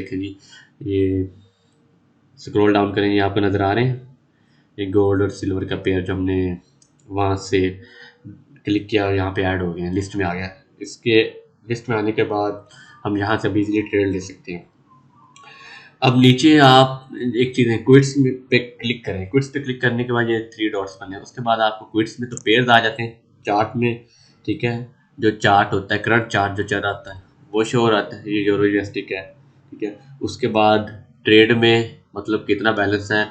देखें जी, ये scroll down करें, ये आपको नज़र आ रहे हैं ये गोल्ड और सिल्वर का पेयर जो हमने वहाँ से क्लिक किया और यहाँ पे ऐड हो गए हैं, लिस्ट में आ गया। इसके लिस्ट में आने के बाद हम यहाँ से इजीली ट्रेड ले सकते हैं। अब नीचे आप एक चीज़ है, क्विट्स पे क्लिक करें। क्विट्स पे क्लिक करने के बाद ये 3 डॉट्स बने, उसके बाद आपको क्विट्स में तो पेयर्स आ जाते हैं चार्ट में, ठीक है। जो चार्ट होता है, करंट चार्ट जो चल रहा आता है वो शो हो रहा है, ये यूरो यूएसडी का है, ठीक है। उसके बाद ट्रेड में मतलब कितना बैलेंस है,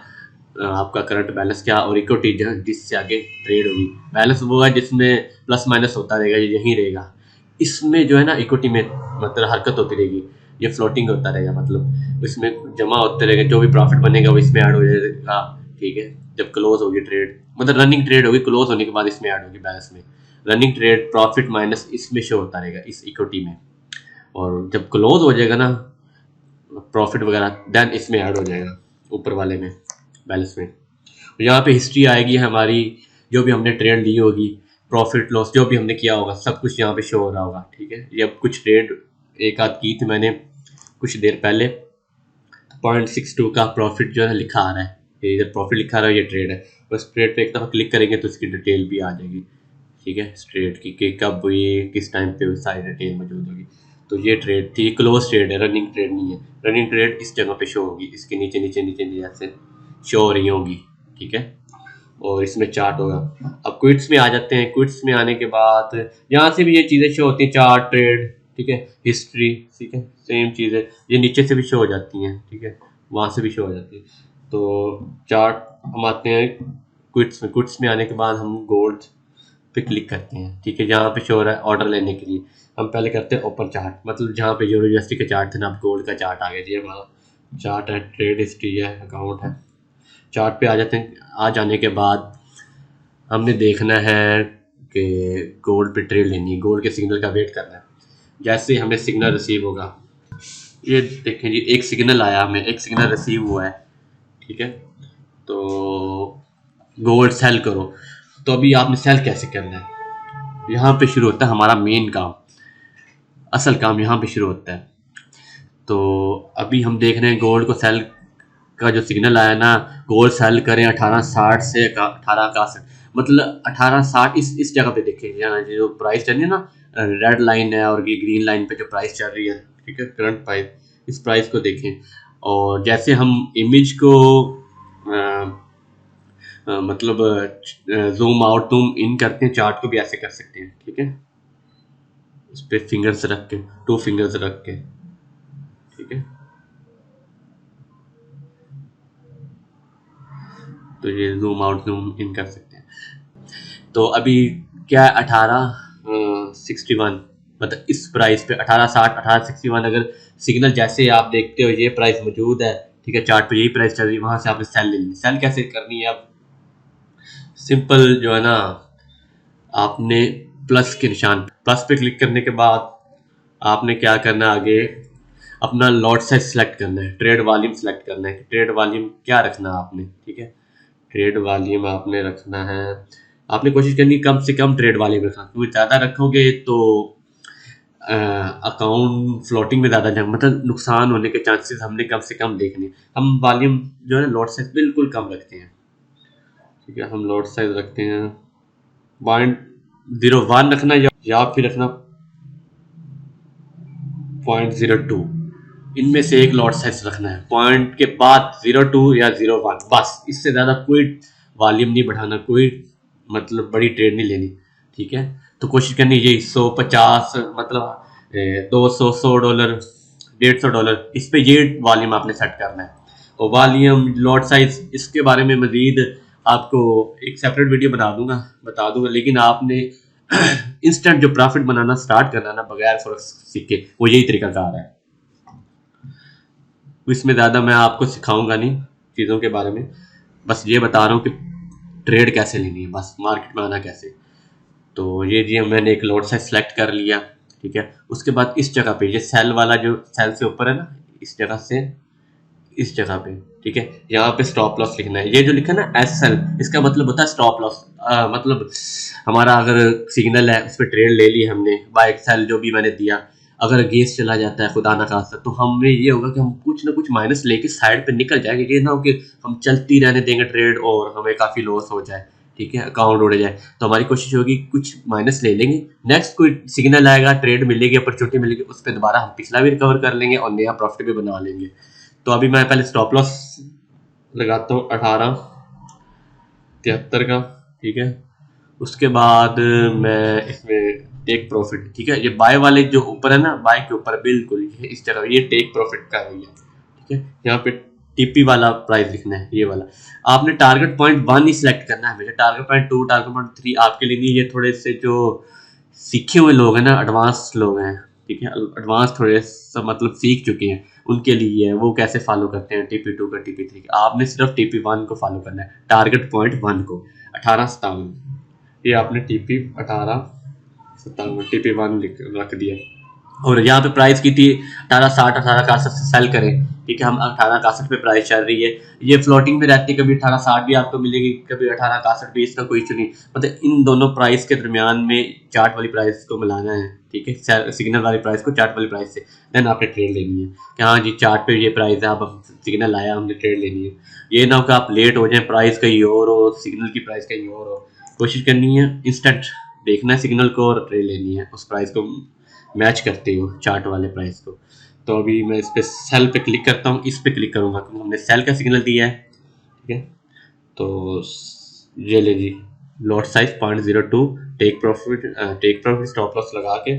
आपका करंट बैलेंस क्या, और इक्विटी जिससे आगे ट्रेड होगी। बैलेंस वो है जिसमें प्लस माइनस होता रहेगा, यही रहेगा। इसमें जो है ना इक्विटी में मतलब हरकत होती रहेगी, ये फ्लोटिंग होता रहेगा, मतलब इसमें जमा होते रहेगा, जो भी प्रॉफिट बनेगा वो इसमें ऐड हो जाएगा, ठीक है। जब क्लोज होगी ट्रेड, मतलब रनिंग ट्रेड होगी, क्लोज होने के बाद इसमें ऐड होगी बैलेंस में। रनिंग ट्रेड प्रॉफिट माइनस इसमें शो होता रहेगा, इस इक्विटी में, और जब क्लोज हो जाएगा ना प्रॉफिट वगैरह, देन इसमें ऐड हो जाएगा ऊपर वाले में, बैलेंस में। यहाँ पे हिस्ट्री आएगी हमारी, जो भी हमने ट्रेड ली होगी, प्रॉफिट लॉस जो भी हमने किया होगा, सब कुछ यहाँ पे शो हो रहा होगा, ठीक है। ये अब कुछ ट्रेड एक आध की थी मैंने कुछ देर पहले, 0.62 का प्रॉफिट जो है लिखा आ रहा है, ये इधर प्रॉफिट लिखा आ रहा है, ये ट्रेड है। बस ट्रेड पे एक दफ़ा क्लिक करेंगे तो इसकी डिटेल भी आ जाएगी, ठीक है, इस ट्रेड की कि कब हुई, किस टाइम पे हुई, सारी डिटेल मौजूद होगी। तो ये ट्रेड थी, क्लोज ट्रेड है, रनिंग ट्रेड नहीं है। रनिंग ट्रेड इस जगह पे शो होगी, इसके नीचे नीचे नीचे नीचे ऐसे शो हो रही होगी, ठीक है, और इसमें चार्ट होगा। अब क्विट्स में आ जाते हैं। क्विट्स में आने के बाद यहाँ से भी ये चीज़ें शो होती हैं, चार्ट, ट्रेड, ठीक है, हिस्ट्री, ठीक है, सेम चीज़ है। ये नीचे से भी शो हो जाती हैं, ठीक है, वहाँ से भी शो हो जाती है। तो चार्ट हम आते हैं क्विट्स में। क्विट्स में आने के बाद हम गोल्ड पे क्लिक करते हैं, ठीक है, जहाँ पे शो हो रहा है ऑर्डर लेने के लिए। हम पहले करते हैं ओपन चार्ट, मतलब जहाँ पे यूरो यूएसडी का चार्ट था ना, अब गोल्ड का चार्ट आ गया जी, हमारा चार्ट है, ट्रेड हिस्ट्री है, अकाउंट है। चार्ट पे आ जाते हैं। आ जाने के बाद हमने देखना है कि गोल्ड पे ट्रेड लेनी है, गोल्ड के सिग्नल का वेट करना है। जैसे हमें सिग्नल रिसीव होगा, ये देखें जी, एक सिग्नल आया, हमें एक सिग्नल रिसीव हुआ है, ठीक है। तो गोल्ड सेल करो, तो अभी आपने सेल कैसे करना है, यहाँ पे शुरू होता है हमारा मेन काम, असल काम यहाँ पे शुरू होता है। तो अभी हम देख रहे हैं गोल्ड को सेल का जो सिग्नल आया ना, गोल्ड सेल करें 1860 से 1861, मतलब 1860 इस जगह पे देखें, यहाँ जो प्राइस चल रही है ना, रेड लाइन है और ये ग्रीन लाइन पे जो प्राइस चल रही है, ठीक है, करंट प्राइस, इस प्राइस को देखें। और जैसे हम इमेज को मतलब जूम आउट जूम इन करते हैं, चार्ट को भी ऐसे कर सकते हैं, ठीक है, इस पे फिंगर्स रख के, 2 फिंगर्स रख के, ठीक है। तो ये जूम आउट जूम इन कर सकते हैं। तो अभी क्या है, 1861, मतलब इस प्राइस पे 1860 1861 अगर सिग्नल जैसे आप देखते हो ये प्राइस मौजूद है, ठीक है, चार्ट पे यही प्राइस चल रही है, वहां से आपने सेल ले ली। सेल कैसे करनी है, अब सिंपल जो है ना, आपने प्लस के निशान, प्लस पे क्लिक करने के बाद आपने क्या करना है, आगे अपना लॉट साइज सेलेक्ट करना है, ट्रेड वॉल्यूम सेलेक्ट करना है कि ट्रेड वॉल्यूम क्या रखना है आपने, ठीक है। ट्रेड वॉल्यूम आपने रखना है, आपने कोशिश करनी कम से कम ट्रेड वॉल्यूम रखना, क्योंकि ज़्यादा रखोगे तो अकाउंट फ्लोटिंग में ज़्यादा जंग, मतलब नुकसान होने के चांसेस हमने कम से कम देखने। हम वॉल्यूम जो है लॉट साइज बिल्कुल कम रखते हैं, ठीक है, हम लॉट साइज रखते हैं 0.01 रखना, या फिर रखना 0.02, इनमें से एक लॉट साइज रखना है। पॉइंट के बाद 02 या 01, बस इससे ज़्यादा कोई वॉल्यूम नहीं बढ़ाना, कोई मतलब बड़ी ट्रेड नहीं लेनी, ठीक है। तो कोशिश करनी यही 150, मतलब 200, $100, $150, इस पे ये वॉल्यूम आपने सेट करना है। और वॉल्यूम लॉट साइज इसके बारे में मजीद आपको एक सेपरेट वीडियो बता दूंगा, लेकिन आपने इंस्टेंट जो प्रॉफिट बनाना स्टार्ट करना ना बगैर फॉरेक्स सीखे, वो यही तरीका कार है। इसमें ज़्यादा मैं आपको सिखाऊंगा नहीं चीज़ों के बारे में, बस ये बता रहा हूँ कि ट्रेड कैसे लेनी है, बस मार्केट में आना कैसे। तो ये जी मैंने एक लॉट साइज सेलेक्ट कर लिया, ठीक है। उसके बाद इस जगह पे ये सेल वाला जो सेल से ऊपर है ना, इस जगह से इस जगह पे, ठीक है, यहाँ पे स्टॉप लॉस लिखना है। ये जो लिखा है ना SL, इसका मतलब होता है स्टॉप लॉस, मतलब हमारा अगर सिग्नल है उस पर ट्रेड ले ली हमने, बाय सेल जो भी मैंने दिया, अगर अगेंस्ट चला जाता है खुदा ना खास्ता, तो हमें ये होगा कि हम कुछ ना कुछ माइनस लेके साइड पे निकल जाएंगे। ये ना हो कि हम चलती रहने देंगे ट्रेड और हमें काफ़ी लॉस हो जाए, ठीक है, अकाउंट उड़ जाए। तो हमारी कोशिश होगी कुछ माइनस ले लेंगे, नेक्स्ट कोई सिग्नल आएगा, ट्रेड मिलेगी, अपॉर्चुनिटी मिलेगी, उस पर दोबारा हम पिछला भी रिकवर कर लेंगे और नया प्रॉफिट भी बना लेंगे। तो अभी मैं पहले स्टॉप लॉस लगाता हूँ 1873 का, ठीक है। उसके बाद मैं इसमें टेक प्रॉफिट, ठीक है, ये बाय वाले जो ऊपर है ना, बाय के ऊपर बिल्कुल ये इस जगह ये टेक प्रॉफिट का है, ठीक है। यहाँ पे टीपी वाला प्राइस लिखना है, ये वाला। आपने टारगेट पॉइंट 1 ही सिलेक्ट करना है, मुझे टारगेट पॉइंट 2 टारगेट पॉइंट 3 आपके लिए नहीं, ये थोड़े से जो सीखे हुए लोग हैं ना, एडवांस लोग हैं, ठीक है, एडवांस थोड़े सब मतलब सीख चुके हैं, उनके लिए है, वो कैसे फॉलो करते हैं TP2 का TP3 का। आपने सिर्फ TP1 को फॉलो करना है, टारगेट पॉइंट 1 को 1857, ये आपने TP1857 TP1 रख दिया। और यहाँ पे प्राइस की थी 1860 1861 से सेल करें, ठीक है, हम 1861 पे प्राइस चल रही है। ये फ्लोटिंग में रहती है, कभी 1860 भी आपको मिलेगी, कभी 1861 भी, इसका कोई इशू नहीं। मतलब इन दोनों प्राइस के दरमियान में चार्ट वाली प्राइस को मिलाना है, ठीक है, सिग्नल वाली प्राइस को चार्ट वाली प्राइस से, देन आपने ट्रेड लेनी है कि हाँ जी चार्ट पे ये प्राइस है, अब सिग्नल आया, हमने ट्रेड लेनी है। ये ना हो कि आप लेट हो जाए, प्राइस कहीं और हो, सिग्नल की प्राइस कहीं और हो। कोशिश करनी है इंस्टेंट देखना है सिग्नल को और ट्रेड लेनी है, उस प्राइस को मैच करते हो चार्ट वाले प्राइस को। तो अभी मैं इस पे सेल पे क्लिक करता हूँ, इस पे क्लिक करूँगा क्योंकि हमने सेल का सिग्नल दिया है, ठीक है। तो ये ले जी, lot size 0.02, take profit stop loss लगा के